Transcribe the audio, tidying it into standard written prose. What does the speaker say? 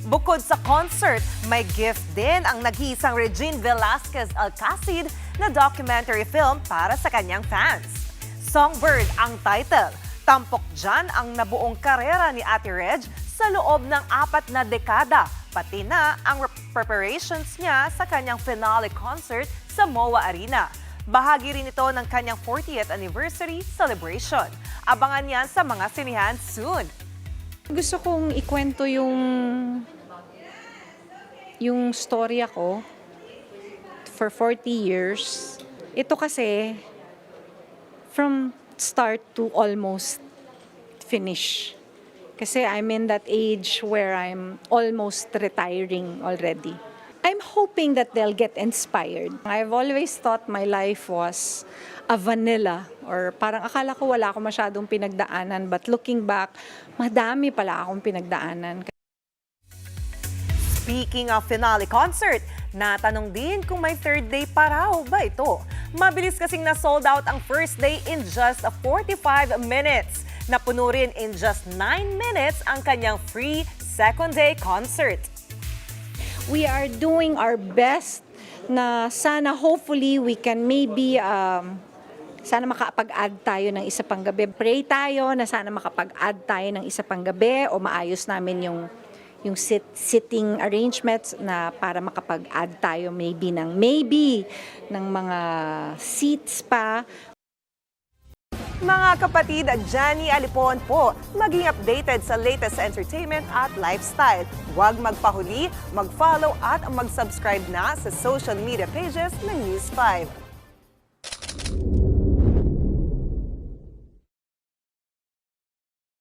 Bukod sa concert, may gift din ang nag-iisang Regine Velasquez Alcacid na documentary film para sa kanyang fans. Songbird ang title. Tampok dyan ang nabuong karera ni Ate Reg sa loob ng 4 na dekada, pati na ang preparations niya sa kanyang finale concert sa MOA Arena. Bahagi rin ito ng kanyang 40th anniversary celebration. Abangan yan sa mga sinihan soon. Gusto kong ikwento yung storya ko for 40 years. Ito kasi from start to almost finish. Kasi I'm in that age where I'm almost retiring already. I'm hoping that they'll get inspired. I've always thought my life was a vanilla or parang akala ko wala akong masyadong pinagdaanan, but looking back, madami pala akong pinagdaanan. Speaking of finale concert, natanong din kung may third day pa raw ba ito. Mabilis kasing na-sold out ang first day in just 45 minutes. Napuno rin in just 9 minutes ang kanyang free second day concert. We are doing our best na sana hopefully we can maybe sana makapag-add tayo ng isa pang gabi. Pray tayo na sana makapag-add tayo ng isa pang gabi o maayos namin yung sitting arrangements na para makapag-add tayo maybe ng mga seats pa. Mga kapatid, Johnny Alipon po, maging updated sa latest entertainment at lifestyle. Huwag magpahuli, mag-follow at mag-subscribe na sa social media pages ng News 5.